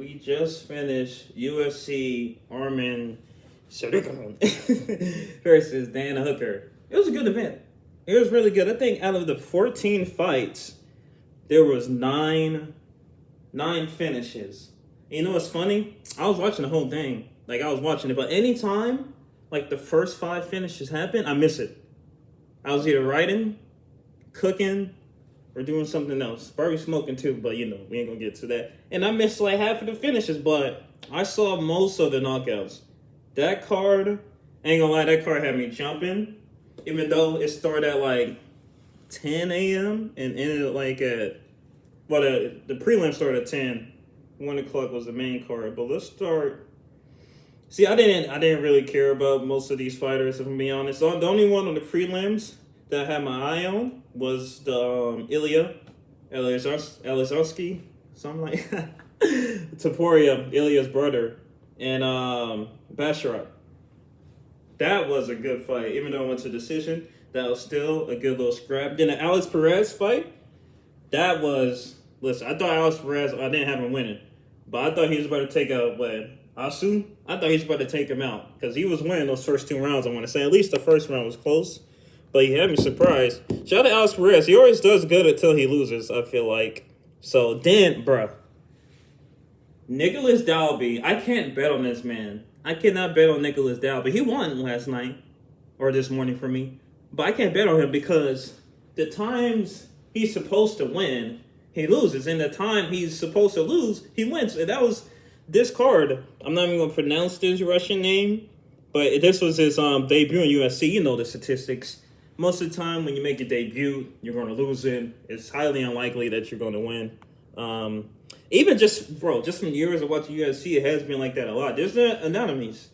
we just finished UFC Arman versus Dan Hooker. It was a good event. It was really good. I think out of the 14 fights, there was nine finishes. And you know what's funny? I was watching the whole thing. Like, I was watching it. But anytime, like, the first 5 finishes happen, I miss it. I was either writing, cooking, or doing something else. Probably smoking too, but you know, we ain't gonna get to that. And I missed like half of the finishes, but I saw most of the knockouts. That card, ain't gonna lie, that card had me jumping. Even though it started at like 10 a.m. and ended at like at, well, the prelim started at 10. 1 o'clock was the main card. But let's start. See, I didn't really care about most of these fighters, if I'm being honest. The only one on the prelims that I had my eye on was the Ilya Elizarski, something like that. Topuria, Ilya's brother, and Basharat. That was a good fight. Even though it went to decision, that was still a good little scrap. Then the Alex Perez fight, that was, listen, I thought Alex Perez, I didn't have him winning, but I thought he was about to take out, Asu? I thought he was about to take him out because he was winning those first 2 rounds, I want to say. At least the first round was close. But he had me surprised. Shout out to Alex Perez. He always does good until he loses, I feel like. So, then, bruh. Nicholas Dalby. I can't bet on this man. I cannot bet on Nicholas Dalby. He won last night. Or this morning for me. But I can't bet on him because the times he's supposed to win, he loses. And the time he's supposed to lose, he wins. And that was this card. I'm not even going to pronounce this Russian name. But this was his debut in UFC. You know the statistics. Most of the time, when you make your debut, you're going to lose it. It's highly unlikely that you're going to win. Even just from years of watching UFC, it has been like that a lot. There's the anomalies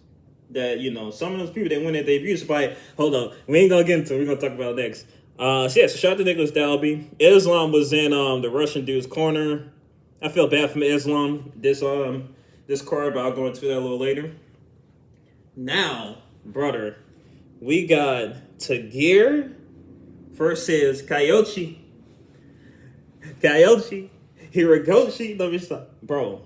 that, you know, some of those people, they win their debuts by, hold up, we ain't going to get into it. We're going to talk about it next. So shout out to Nicholas Dalby. Islam was in the Russian dude's corner. I feel bad for Islam this card, but I'll go into that a little later. Now, brother, we got Tagir versus Hirogoshi. Let me stop. Bro,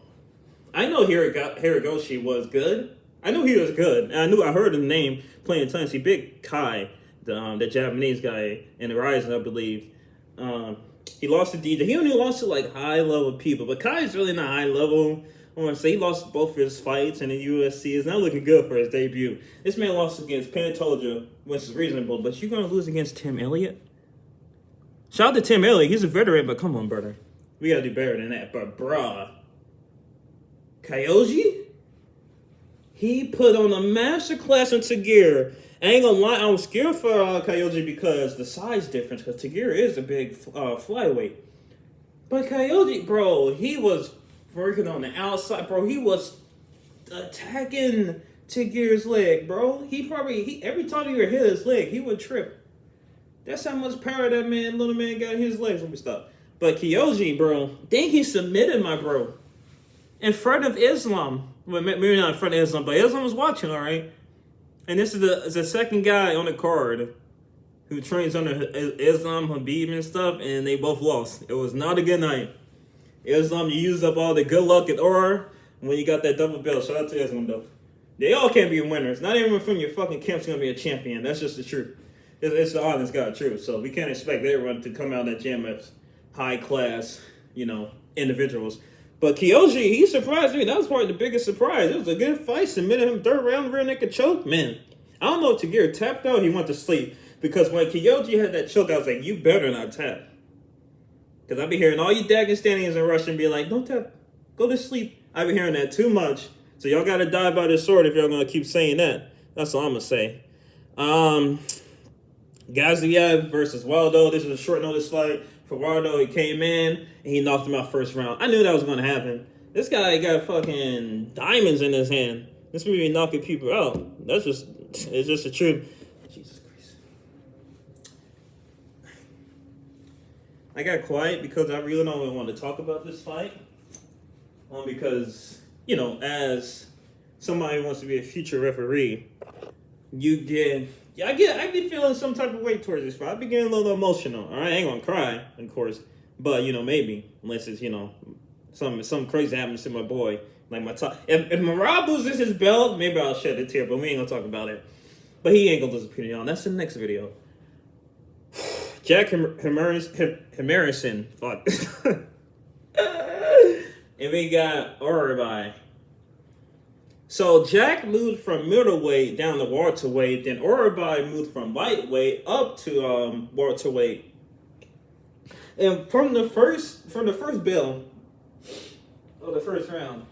I know Hirogoshi was good. I knew he was good. And I heard his name plenty of times. He big Kai, the Japanese guy in the Rising, I believe. He lost to DJ. He only lost to like high-level people. But Kai's really not high-level. I want to say he lost both of his fights in the UFC. It's not looking good for his debut. This man lost against Pantoja, which is reasonable, but you're going to lose against Tim Elliott? Shout out to Tim Elliott. He's a veteran, but come on, brother. We got to do better than that. But, bruh, Kyoji? He put on a masterclass in Tagir. I ain't going to lie, I'm scared for Kyoji because the size difference, because Tagir is a big flyweight. But Kyoji, bro, he was working on the outside, bro. He was attacking Tagir's leg, bro. He every time he would hit his leg, he would trip. That's how much power that little man got in his legs. Let me stop. But Kyoji, bro, then he submitted my bro in front of Islam. Well, maybe not in front of Islam, but Islam was watching, all right? And this is the second guy on the card who trains under Islam, Habib, and stuff, and they both lost. It was not a good night. Islam, you used up all the good luck and aura when you got that double belt. Shout out to Islam, though. They all can't be winners. Not even from your fucking camp's going to be a champion. That's just the truth. It's the honest God truth. So we can't expect everyone to come out of that gym as high-class, individuals. But Kyoji, he surprised me. That was probably the biggest surprise. It was a good fight. Submitted him 3rd round, rear naked choke. Man, I don't know if Tagir tapped out. He went to sleep. Because when Kyoji had that choke, I was like, you better not tap. Because I be hearing all you Dagestanians in Russian be like, don't tap, go to sleep. I be hearing that too much. So y'all got to die by the sword if y'all going to keep saying that. That's all I'm going to say. Gaziev versus Waldo. This was a short notice fight for Waldo. He came in and he knocked him out first round. I knew that was going to happen. This guy got fucking diamonds in his hand. This may be knocking people out. It's just the truth. Jesus Christ. I got quiet because I really don't even want to talk about this fight. Because, as somebody who wants to be a future referee, I be feeling some type of weight towards this fight. I be getting a little emotional. All right, I ain't gonna cry, of course, but maybe unless it's Something crazy happens to my boy. Like my top. If Marab loses his belt, maybe I'll shed a tear, but we ain't gonna talk about it. But he ain't gonna lose a pretty on. That's the next video. Jack Hemerson. Fuck. And we got Orobai. So Jack moved from middleweight down to welterweight. Then Orobai moved from lightweight up to welterweight. And from the first bell of the first round,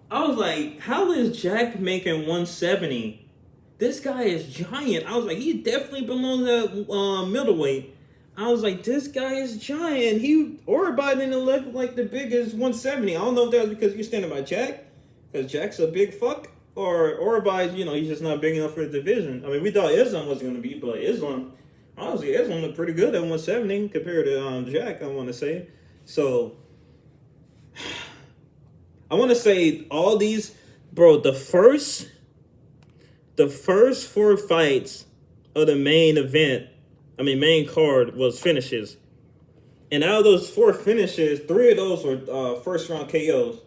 I was like, how is Jack making 170? This guy is giant. I was like, he definitely belongs at middleweight. I was like, this guy is giant. Orobai didn't look like the biggest 170. I don't know if that was because you're standing by Jack, because Jack's a big fuck, or Orobai, he's just not big enough for the division. I mean, we thought Islam was going to be, but honestly, Islam looked pretty good at 170 compared to Jack, I want to say. So, I want to say all these, bro, the first 4 fights of the main card was finishes. And out of those 4 finishes, 3 of those were first round KOs.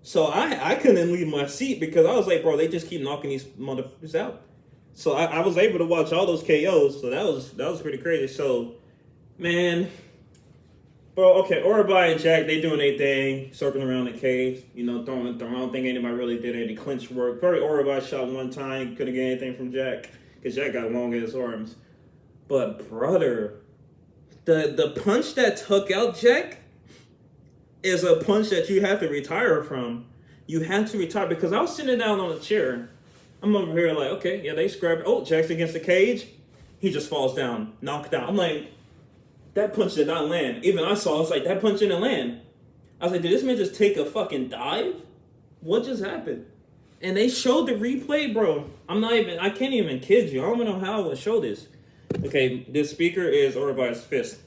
So I couldn't leave my seat because I was like, bro, they just keep knocking these motherfuckers out. So I was able to watch all those KOs. So that was pretty crazy. So, man, bro, okay, Orobai and Jack, they doing their thing, circling around the cage, throwing. I don't think anybody really did any clinch work. Probably Orobai shot one time, couldn't get anything from Jack because Jack got long ass arms. But brother, the punch that took out Jack is a punch that you have to retire from. You have to retire because I was sitting down on a chair. I'm over here like, okay, yeah, they scrapped. Oh, Jack's against the cage. He just falls down, knocked out. I'm like, that punch did not land. Even I was like, that punch didn't land. I was like, did this man just take a fucking dive? What just happened? And they showed the replay, bro. I can't even kid you. I don't even know how I would show this. Okay, this speaker is Orobai's fist.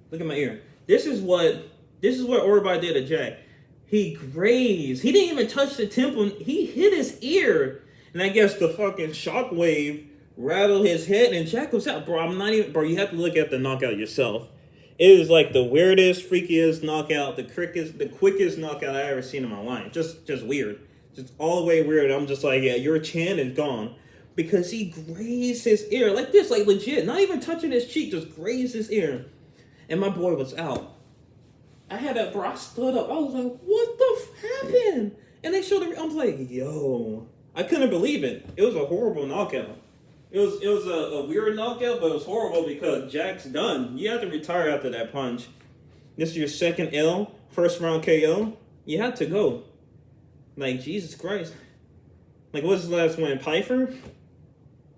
Look at my ear. This is what Orobai did to Jack. He grazed. He didn't even touch the temple. He hit his ear. And I guess the fucking shockwave rattled his head and Jack was out. Bro, you have to look at the knockout yourself. It is like the weirdest, freakiest knockout, the quickest knockout I ever seen in my life. Just weird. Just all the way weird. I'm just like, yeah, your chin is gone. Because he grazed his ear. Like this, like legit. Not even touching his cheek, just grazed his ear. And my boy was out. I stood up. I was like, what the happened? And they showed I was like, yo. I couldn't believe it. It was a horrible knockout. It was a weird knockout, but it was horrible because Jack's done. You have to retire after that punch. This is your second L, first round KO. You have to go. Like, Jesus Christ. Like, what's the last one? Pfeiffer?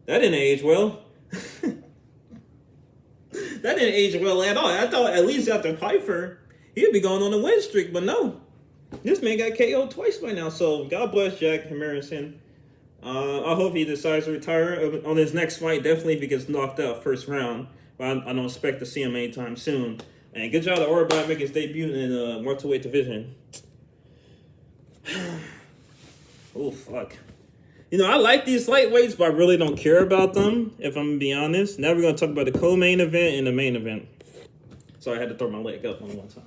That didn't age well. That didn't age well at all. I thought at least after Pfeiffer, he'd be going on a win streak, but no. This man got KO'd twice by now, so God bless Jack Hemerson. I hope he decides to retire on his next fight. Definitely if he gets knocked out first round. But I don't expect to see him anytime soon. And good job to Orobai making his debut in the welterweight division. Oh, fuck. I like these lightweights, but I really don't care about them, if I'm going to be honest. Now we're going to talk about the co-main event and the main event. Sorry, I had to throw my leg up on one time.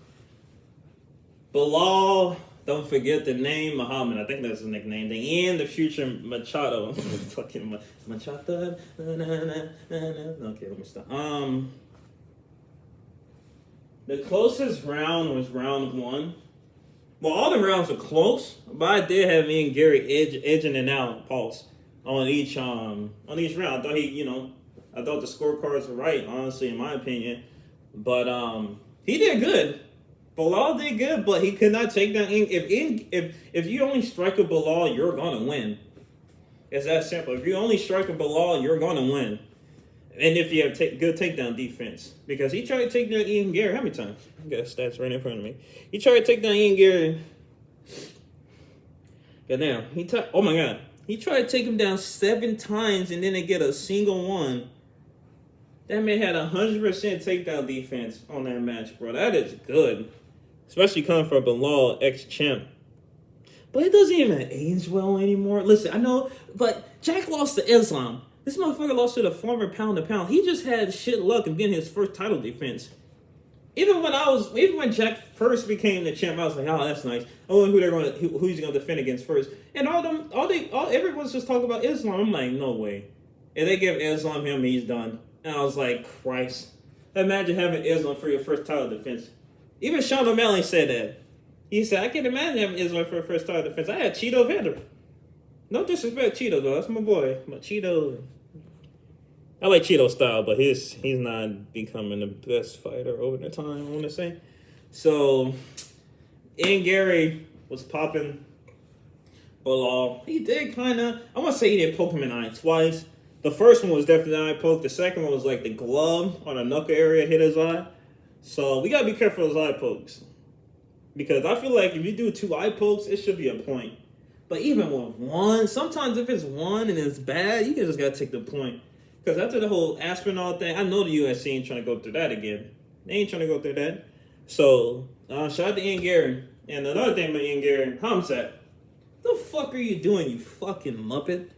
Bilal, don't forget the name, Muhammad. I think that's his nickname. The end, the future Machado. Fucking Machado. Okay, let me stop. The closest round was round 1. Well, all the rounds were close, but I did have me and Gary edging it out, pulse, on each round. I thought I thought the scorecards were right, honestly, in my opinion. But he did good. Bilal did good, but he could not take down. If you only strike a Bilal, you're gonna win. It's that simple. If you only strike a Bilal, you're gonna win. And if you have good takedown defense, because he tried to take down Ian Gary how many times? I got stats right in front of me. He tried to take down Ian Gary. Goddamn, oh my God, he tried to take him down 7 times and then they get a single one. That man had 100% takedown defense on that match, bro. That is good, especially coming from Bilal, ex-champ. But it doesn't even age well anymore. Listen, I know, but Jack lost to Islam. This motherfucker lost to the former pound to pound. He just had shit luck in getting his first title defense. even when Jack first became the champ, I was like, oh, that's nice. I wonder who he's gonna defend against first. And everyone's just talking about Islam. I'm like, no way. If they give Islam him, he's done. And I was like, Christ. Imagine having Islam for your first title defense. Even Sean O'Malley said that. He said, I can't imagine having Islam for a first title defense. I had Cheeto Vander. No disrespect, Cheeto though. That's my boy. But Cheeto, I like Cheeto style, but he's not becoming the best fighter over the time, I want to say. So, Ian Gary was popping Bilal. He did kind of, I want to say he did poke him in the eye twice. The first one was definitely an eye poke. The second one was like the glove on the knuckle area hit his eye. So, we got to be careful with those eye pokes. Because I feel like if you do 2 eye pokes, it should be a point. But even with one, sometimes if it's one and it's bad, you just got to take the point. Because after the whole Aspinall thing, I know the UFC ain't trying to go through that again. They ain't trying to go through that. So, shout out to Ian Gary. And another thing about Ian Gary, Hamzat. The fuck are you doing, you fucking muppet?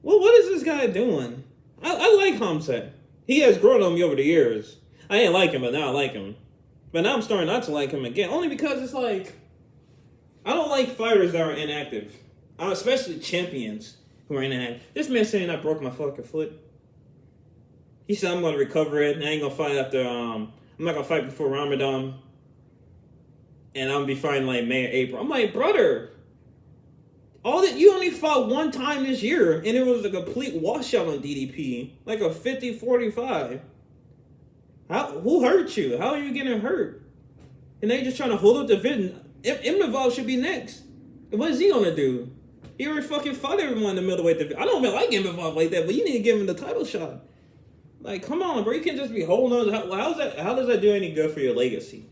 Well, what is this guy doing? I like Hamzat. He has grown on me over the years. I didn't like him, but now I like him. But now I'm starting not to like him again. Only because it's like, I don't like fighters that are inactive. Especially champions who are inactive. This man saying I broke my fucking foot. He said I'm going to recover it. And I ain't going to fight after, I'm not going to fight before Ramadan. And I'm going to be fighting like May or April. I'm like, brother, you only fought one time this year. And it was a complete washout on DDP. Like a 50-45. Who hurt you? How are you getting hurt? And they just trying to hold up the division. Imavov should be next. And what is he gonna do? He already fucking fought everyone in the middleweight division. I don't even like Imavov like that, but you need to give him the title shot. Like, come on, bro. You can't just be holding on. How does that do any good for your legacy?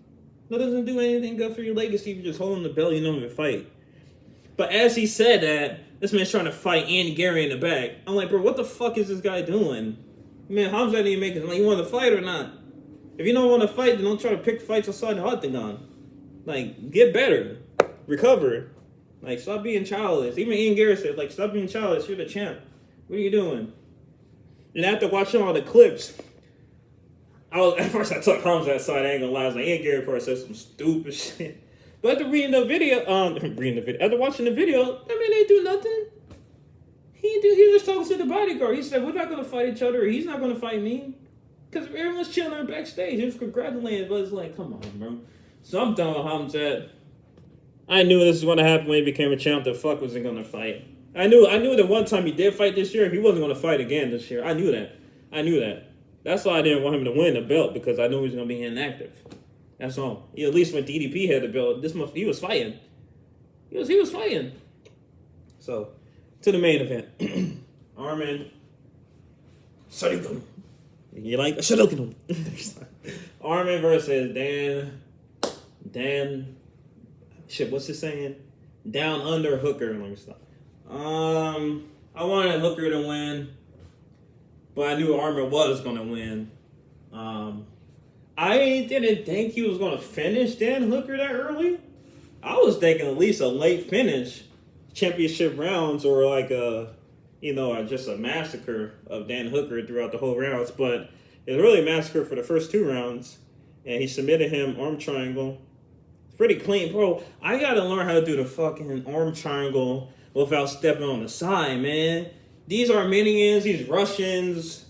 That doesn't do anything good for your legacy if you're just holding the belt, you don't even fight. But as he said that, this man's trying to fight Ian Gary in the back. I'm like, bro, what the fuck is this guy doing? Man, Hamza didn't even make it. Like, you want to fight or not? If you don't want to fight, then don't try to pick fights outside the octagon. Like, get better. Recover. Like, stop being childish. Even Ian Gary said, like, stop being childish. You're the champ. What are you doing? And after watching all the clips, at first I took Hamza aside. I ain't gonna lie. I was like, Ian Gary probably said some stupid shit. But after after watching the video, that man ain't do nothing. He was just talking to the bodyguard. He said, we're not gonna fight each other. He's not gonna fight me. Because everyone's chilling backstage. He was congratulating, but it's like, come on, bro. So I'm done with Hamzat. I knew this was going to happen when he became a champ. The fuck wasn't going to fight. I knew that one time he did fight this year, he wasn't going to fight again this year. I knew that. That's why I didn't want him to win the belt, because I knew he was going to be inactive. That's all. At least when DDP had the belt, he was fighting. He was fighting. So, to the main event. Arman. Sorry. You like Shadokino. Arman versus Dan. Shit, what's his saying? Down under Hooker. Let me stop. I wanted Hooker to win, but I knew Arman was gonna win. I didn't think he was gonna finish Dan Hooker that early. I was thinking at least a late finish, championship rounds, or like just a massacre of Dan Hooker throughout the whole rounds. But it was really a massacre for the first 2 rounds. And he submitted him arm triangle. It's pretty clean. Bro, I got to learn how to do the fucking arm triangle without stepping on the side, man. These Armenians, these Russians,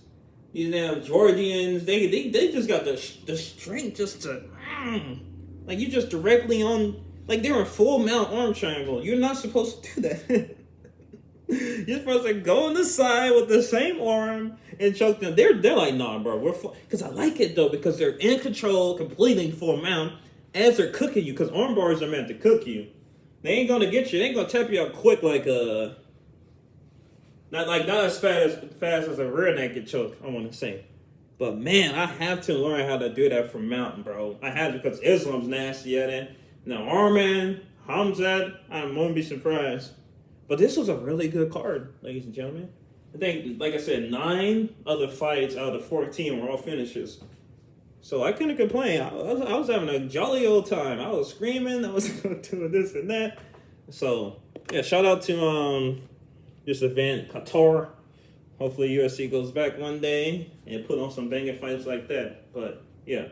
these damn Georgians, they just got the strength just to... Like, you just directly on... Like, they're in full mount arm triangle. You're not supposed to do that. You're supposed to go on the side with the same arm and choke them. They're like, nah, bro. Because I like it, though, because they're in control, completely full mount, as they're cooking you, because arm bars are meant to cook you. They ain't going to get you. They ain't going to tap you out quick like not as fast as a rear naked choke, I want to say. But, man, I have to learn how to do that from mountain, bro. I have to, because Islam's nasty at it. Now, Arman, Hamzat, I won't be surprised. But this was a really good card, ladies and gentlemen. I think, like I said, 9 of the fights out of the 14 were all finishes. So I couldn't complain. I was having a jolly old time. I was screaming. I was doing this and that. So, yeah, shout out to this event, Qatar. Hopefully UFC goes back one day and put on some banging fights like that. But, yeah,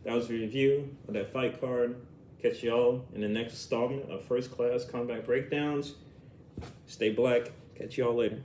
That was a review of that fight card. Catch y'all in the next installment of First Class Combat Breakdowns. Stay black. Catch y'all later.